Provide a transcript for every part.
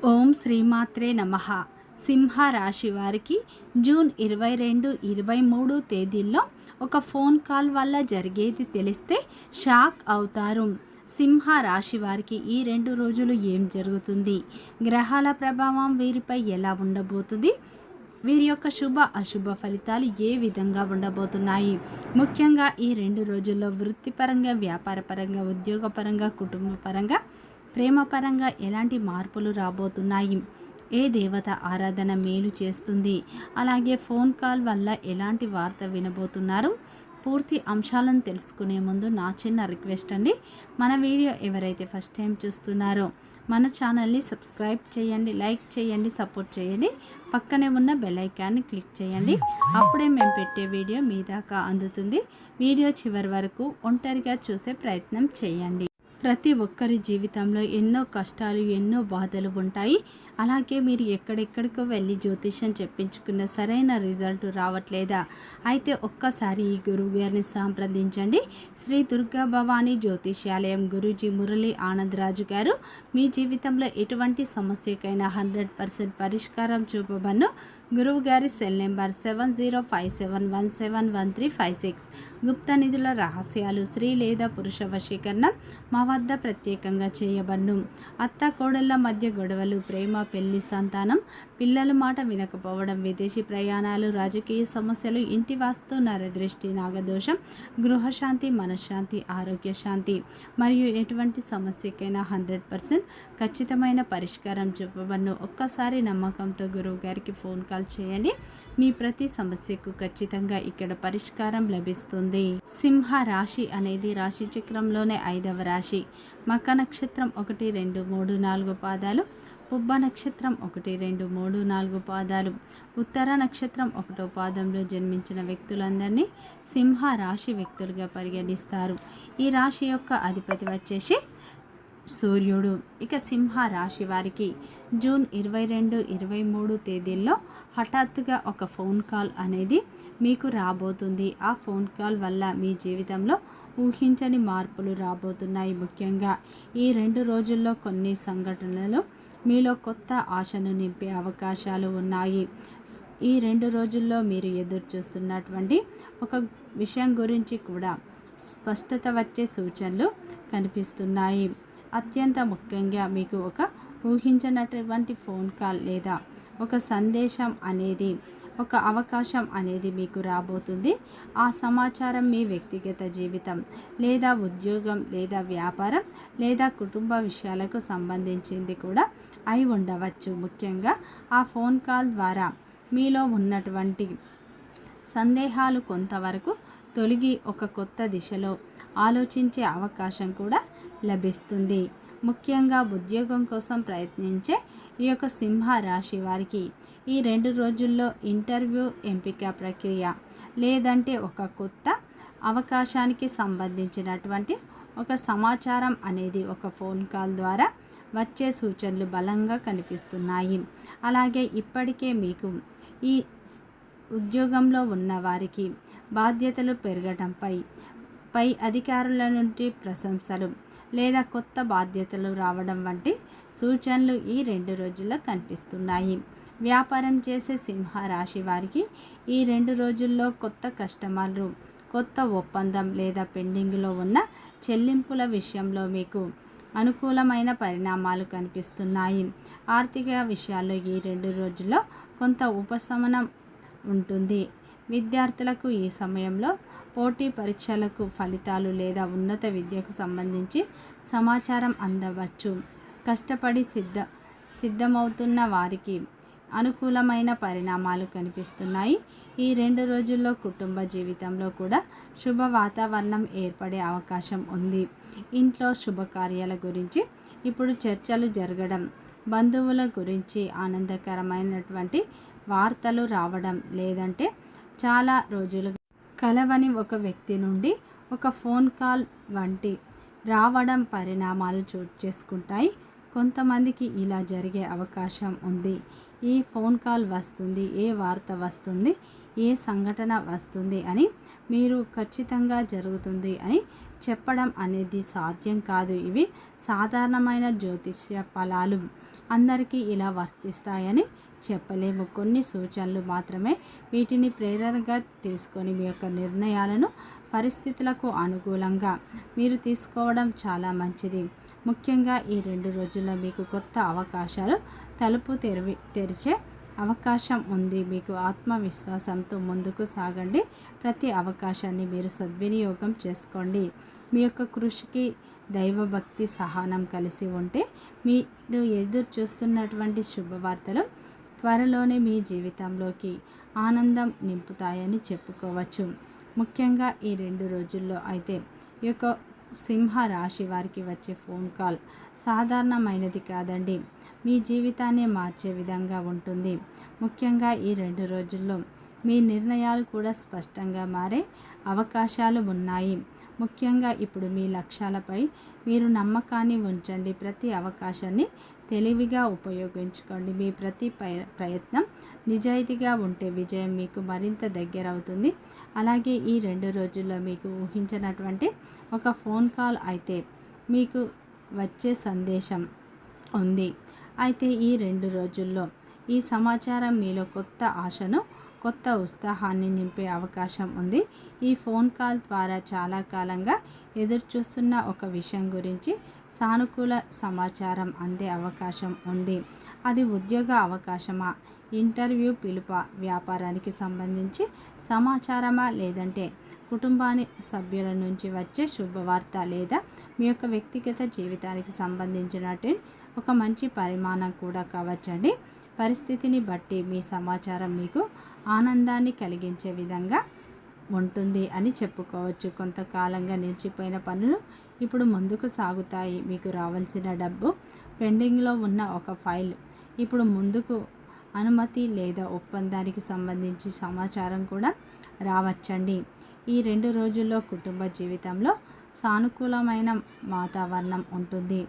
ఓం శ్రీమాత్రే నమః. సింహ రాశి వారికి జూన్ 22, 23 తేదీల్లో ఒక ఫోన్ కాల్ వల్ల జరిగేది తెలిస్తే షాక్ అవుతారు. సింహ రాశి వారికి ఈ 2 రోజులు ఏం జరుగుతుంది, గ్రహాల ప్రభావం వీరిపై ఎలా ఉండబోతుంది, వీరి యొక్క శుభ అశుభ ఫలితాలు ఏ విధంగా ఉండబోతున్నాయి, ముఖ్యంగా ఈ 2 రోజుల్లో వృత్తిపరంగా, వ్యాపారపరంగా, ఉద్యోగపరంగా, కుటుంబపరంగా, ప్రేమపరంగా ఎలాంటి మార్పులు రాబోతున్నాయి, ఏ దేవత ఆరాధన మేలు చేస్తుంది, అలాగే ఫోన్ కాల్ వల్ల ఎలాంటి వార్త వినబోతున్నారు, పూర్తి అంశాలను తెలుసుకునే ముందు నా చిన్న రిక్వెస్ట్ అండి. మన వీడియో ఎవరైతే ఫస్ట్ టైం చూస్తున్నారో మన ఛానల్ని సబ్స్క్రైబ్ చేయండి, లైక్ చేయండి, సపోర్ట్ చేయండి, పక్కనే ఉన్న బెల్ ఐకాన్ని క్లిక్ చేయండి. అప్పుడే మేము పెట్టే వీడియో మీ దాకా అందుతుంది. వీడియో చివరి వరకు ఒంటరిగా చూసే ప్రయత్నం చేయండి. ప్రతి ఒక్కరి జీవితంలో ఎన్నో కష్టాలు, ఎన్నో బాధలు ఉంటాయి. అలాగే మీరు ఎక్కడెక్కడికో వెళ్ళి జ్యోతిష్యం చెప్పించుకున్న సరైన రిజల్ట్ రావట్లేదా? అయితే ఒక్కసారి ఈ గురువు గారిని సంప్రదించండి. శ్రీ దుర్గా భవానీ జ్యోతిష్యాలయం గురూజీ మురళీ ఆనందరాజు గారు మీ జీవితంలో ఎటువంటి సమస్యకైనా 100% పరిష్కారం చూపబను. గురువు గారి సెల్ నెంబర్ 7057171356. గుప్త నిధుల రహస్యాలు, స్త్రీ లేదా పురుష వశీకరణం మా వద్ద ప్రత్యేకంగా చేయబడ్ను. అత్త కోడళ్ల మధ్య గొడవలు, ప్రేమ, పెళ్లి, సంతానం, పిల్లల మాట వినకపోవడం, విదేశీ ప్రయాణాలు, రాజకీయ సమస్యలు, ఇంటి వాస్తు, నరదృష్టి, నాగదోషం, గృహశాంతి, మనశ్శాంతి, ఆరోగ్య శాంతి మరియు ఎటువంటి సమస్యకైనా 100% ఖచ్చితమైన పరిష్కారం చూపబడ్ను. ఒక్కసారి నమ్మకంతో గురువు గారికి ఫోన్ కాల్ చేయండి. మీ ప్రతి సమస్యకు ఖచ్చితంగా ఇక్కడ పరిష్కారం లభిస్తుంది. సింహ రాశి అనేది రాశి చక్రంలోనే 5వ రాశి. మక నక్షత్రం 1, 2, 3, 4 పాదాలు, పుబ్బ నక్షత్రం 1, 2, 3, 4 పాదాలు, ఉత్తర నక్షత్రం 1వ పాదంలో జన్మించిన వ్యక్తులందరినీ సింహ రాశి వ్యక్తులుగా పరిగణిస్తారు. ఈ రాశి యొక్క అధిపతి వచ్చేసి సూర్యుడు. ఇక సింహ రాశి వారికి జూన్ 22, 23 తేదీల్లో హఠాత్తుగా ఒక ఫోన్ కాల్ అనేది మీకు రాబోతుంది. ఆ ఫోన్ కాల్ వల్ల మీ జీవితంలో ఊహించని మార్పులు రాబోతున్నాయి. ముఖ్యంగా ఈ 2 రోజుల్లో కొన్ని సంఘటనలు మీలో కొత్త ఆశను నింపే అవకాశాలు ఉన్నాయి. ఈ 2 రోజుల్లో మీరు ఎదురు చూస్తున్నటువంటి ఒక విషయం గురించి కూడా స్పష్టత వచ్చే సూచనలు కనిపిస్తున్నాయి. అత్యంత ముఖ్యంగా మీకు ఒక ఊహించినటువంటి ఫోన్ కాల్ లేదా ఒక సందేశం అనేది, ఒక అవకాశం అనేది మీకు రాబోతుంది. ఆ సమాచారం మీ వ్యక్తిగత జీవితం లేదా ఉద్యోగం లేదా వ్యాపారం లేదా కుటుంబ విషయాలకు సంబంధించింది కూడా అయి ఉండవచ్చు. ముఖ్యంగా ఆ ఫోన్ కాల్ ద్వారా మీలో ఉన్నటువంటి సందేహాలు కొంతవరకు తొలగి ఒక కొత్త దిశలో ఆలోచించే అవకాశం కూడా లభిస్తుంది. ముఖ్యంగా ఉద్యోగం కోసం ప్రయత్నించే ఈ యొక్క సింహ రాశి వారికి ఈ 2 రోజుల్లో ఇంటర్వ్యూ, ఎంపిక ప్రక్రియ లేదంటే ఒక కొత్త అవకాశానికి సంబంధించినటువంటి ఒక సమాచారం అనేది ఒక ఫోన్ కాల్ ద్వారా వచ్చే సూచనలు బలంగా కనిపిస్తున్నాయి. అలాగే ఇప్పటికే మీకు ఈ ఉద్యోగంలో ఉన్న వారికి బాధ్యతలు పెరగడంపై పై అధికారుల నుండి ప్రశంసలు లేదా కొత్త బాధ్యతలు రావడం వంటి సూచనలు ఈ 2 రోజుల్లో కనిపిస్తున్నాయి. వ్యాపారం చేసే సింహ రాశి వారికి ఈ 2 రోజుల్లో కొత్త కస్టమర్లు, కొత్త ఒప్పందం లేదా పెండింగ్లో ఉన్న చెల్లింపుల విషయంలో మీకు అనుకూలమైన పరిణామాలు కనిపిస్తున్నాయి. ఆర్థిక విషయాల్లో ఈ 2 రోజుల్లో కొంత ఉపశమనం ఉంటుంది. విద్యార్థులకు ఈ సమయంలో పోటీ పరీక్షలకు ఫలితాలు లేదా ఉన్నత విద్యకు సంబంధించి సమాచారం అందవచ్చు. కష్టపడి సిద్ధమవుతున్న వారికి అనుకూలమైన పరిణామాలు కనిపిస్తున్నాయి. ఈ 2 రోజుల్లో కుటుంబ జీవితంలో కూడా శుభ వాతావరణం ఏర్పడే అవకాశం ఉంది. ఇంట్లో శుభకార్యాల గురించి ఇప్పుడు చర్చలు జరగడం, బంధువుల గురించి ఆనందకరమైనటువంటి వార్తలు రావడం, లేదంటే చాలా రోజులు కలవని ఒక వ్యక్తి నుండి ఒక ఫోన్ కాల్ వంటి రావడం పరిణామాలు చోటు చేసుకుంటాయి. కొంతమందికి ఇలా జరిగే అవకాశం ఉంది. ఈ ఫోన్ కాల్ వస్తుంది, ఏ వార్త వస్తుంది, ఏ సంఘటన వస్తుంది అని మీరు ఖచ్చితంగా జరుగుతుంది అని చెప్పడం అనేది సాధ్యం కాదు. ఇవి సాధారణమైన జ్యోతిష్య ఫలాలు. అందరికీ ఇలా వర్తిస్తాయని చెప్పలేము. కొన్ని సూచనలు మాత్రమే. వీటిని ప్రేరణగా తీసుకొని మీ యొక్క నిర్ణయాలను పరిస్థితులకు అనుకూలంగా మీరు తీసుకోవడం చాలా మంచిది. ముఖ్యంగా ఈ 2 రోజుల్లో మీకు కొత్త అవకాశాలు తలుపు తెరిచే అవకాశం ఉంది. మీకు ఆత్మవిశ్వాసంతో ముందుకు సాగండి. ప్రతి అవకాశాన్ని మీరు సద్వినియోగం చేసుకోండి. మీ యొక్క కృషికి దైవభక్తి సహనం కలిసి ఉంటే మీరు ఎదురు చూస్తున్నటువంటి శుభవార్తలు త్వరలోనే మీ జీవితంలోకి ఆనందం నింపుతాయని చెప్పుకోవచ్చు. ముఖ్యంగా ఈ 2 రోజుల్లో అయితే ఈ యొక్క సింహ రాశి వారికి వచ్చే ఫోన్ కాల్ సాధారణమైనది కాదండి. మీ జీవితాన్ని మార్చే విధంగా ఉంటుంది. ముఖ్యంగా ఈ 2 రోజుల్లో మీ నిర్ణయాలు కూడా స్పష్టంగా మారే అవకాశాలు ఉన్నాయి. ముఖ్యంగా ఇప్పుడు మీ లక్ష్యాలపై మీరు నమ్మకాన్ని ఉంచండి. ప్రతి అవకాశాన్ని తెలివిగా ఉపయోగించుకోండి. మీ ప్రతి ప్రయత్నం నిజాయితీగా ఉంటే విజయం మీకు మరింత దగ్గర అవుతుంది. అలాగే ఈ 2 రోజుల్లో మీకు ఊహించినటువంటి ఒక ఫోన్ కాల్ అయితే మీకు వచ్చే సందేశం ఉంది. అయితే ఈ 2 రోజుల్లో ఈ సమాచారం మీలో కొత్త ఆశను, కొత్త ఉత్సాహాన్ని నింపే అవకాశం ఉంది. ఈ ఫోన్ కాల్ ద్వారా చాలా కాలంగా ఎదురుచూస్తున్న ఒక విషయం గురించి సానుకూల సమాచారం అందే అవకాశం ఉంది. అది ఉద్యోగ అవకాశమా, ఇంటర్వ్యూ పిలుప, వ్యాపారానికి సంబంధించి సమాచారమా, లేదంటే కుటుంబాని సభ్యుల నుంచి వచ్చే శుభవార్త, లేదా మీ యొక్క వ్యక్తిగత జీవితానికి సంబంధించినట్టు ఒక మంచి పరిమాణం కూడా కావచ్చండి. పరిస్థితిని బట్టి మీ సమాచారం మీకు ఆనందాన్ని కలిగించే విధంగా ఉంటుంది అని చెప్పుకోవచ్చు. కొంతకాలంగా నిలిచిపోయిన పనులు ఇప్పుడు ముందుకు సాగుతాయి. మీకు రావాల్సిన డబ్బు, పెండింగ్లో ఉన్న ఒక ఫైల్ ఇప్పుడు ముందుకు అనుమతి లేదా ఒప్పందానికి సంబంధించి సమాచారం కూడా రావచ్చండి. ఈ 2 రోజుల్లో కుటుంబ జీవితంలో సానుకూలమైన వాతావరణం ఉంటుంది.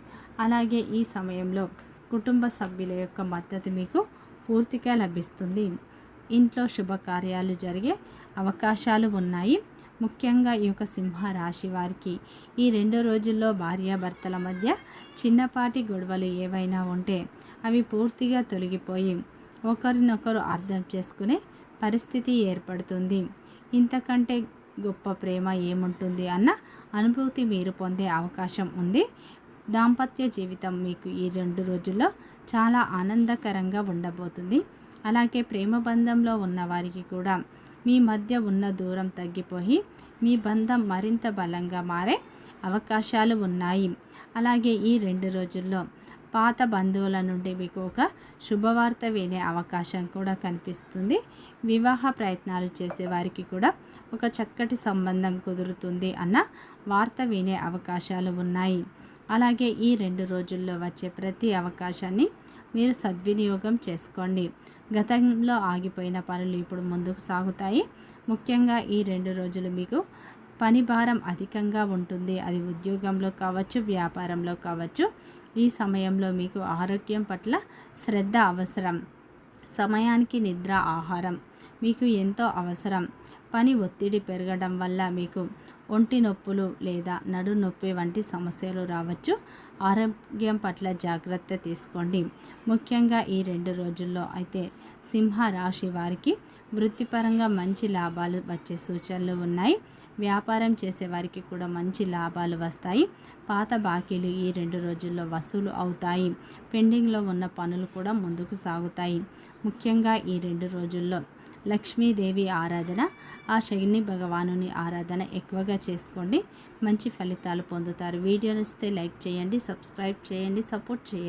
అలాగే ఈ సమయంలో కుటుంబ సభ్యుల యొక్క మద్దతు మీకు పూర్తిగా లభిస్తుంది. ఇంట్లో శుభకార్యాలు జరిగే అవకాశాలు ఉన్నాయి. ముఖ్యంగా ఈ యొక్క సింహ రాశి వారికి ఈ 2 రోజుల్లో భార్యాభర్తల మధ్య చిన్నపాటి గొడవలు ఏవైనా ఉంటే అవి పూర్తిగా తొలగిపోయి ఒకరినొకరు అర్థం చేసుకునే పరిస్థితి ఏర్పడుతుంది. ఇంతకంటే గొప్ప ప్రేమ ఏముంటుంది అన్న అనుభూతి మీరు పొందే అవకాశం ఉంది. దాంపత్య జీవితం మీకు ఈ 2 రోజుల్లో చాలా ఆనందకరంగా ఉండబోతుంది. అలాగే ప్రేమ బంధంలో ఉన్న వారికి కూడా మీ మధ్య ఉన్న దూరం తగ్గిపోయి మీ బంధం మరింత బలంగా మారే అవకాశాలు ఉన్నాయి. అలాగే ఈ 2 రోజుల్లో పాత బంధువుల నుండి మీకు ఒక శుభవార్త వినే అవకాశం కూడా కనిపిస్తుంది. వివాహ ప్రయత్నాలు చేసే వారికి కూడా ఒక చక్కటి సంబంధం కుదురుతుంది అన్న వార్త వినే అవకాశాలు ఉన్నాయి. అలాగే ఈ 2 రోజుల్లో వచ్చే ప్రతి అవకాశాన్ని మీరు సద్వినియోగం చేసుకోండి. గతంలో ఆగిపోయిన పనులు ఇప్పుడు ముందుకు సాగుతాయి. ముఖ్యంగా ఈ 2 రోజులు మీకు పని భారం అధికంగా ఉంటుంది. అది ఉద్యోగంలో కావచ్చు, వ్యాపారంలో కావచ్చు. ఈ సమయంలో మీకు ఆరోగ్యం పట్ల శ్రద్ధ అవసరం. సమయానికి నిద్ర, ఆహారం మీకు ఎంతో అవసరం. పని ఒత్తిడి పెరగడం వల్ల మీకు ఒంటి నొప్పులు లేదా నడు నొప్పి వంటి సమస్యలు రావచ్చు. ఆరోగ్యం పట్ల జాగ్రత్త తీసుకోండి. ముఖ్యంగా ఈ 2 రోజుల్లో అయితే సింహ రాశి వారికి వృత్తిపరంగా మంచి లాభాలు వచ్చే సూచనలు ఉన్నాయి. వ్యాపారం చేసే వారికి కూడా మంచి లాభాలు వస్తాయి. పాత బాకీలు ఈ 2 రోజుల్లో వసూలు అవుతాయి. పెండింగ్లో ఉన్న పనులు కూడా ముందుకు సాగుతాయి. ముఖ్యంగా ఈ 2 రోజుల్లో లక్ష్మీదేవి ఆరాధన, ఆ శని భగవానుని ఆరాధన ఎక్కువగా చేసుకోండి. మంచి ఫలితాలు పొందుతారు. వీడియో నచ్చితే లైక్ చేయండి, సబ్స్క్రైబ్ చేయండి, సపోర్ట్ చేయండి.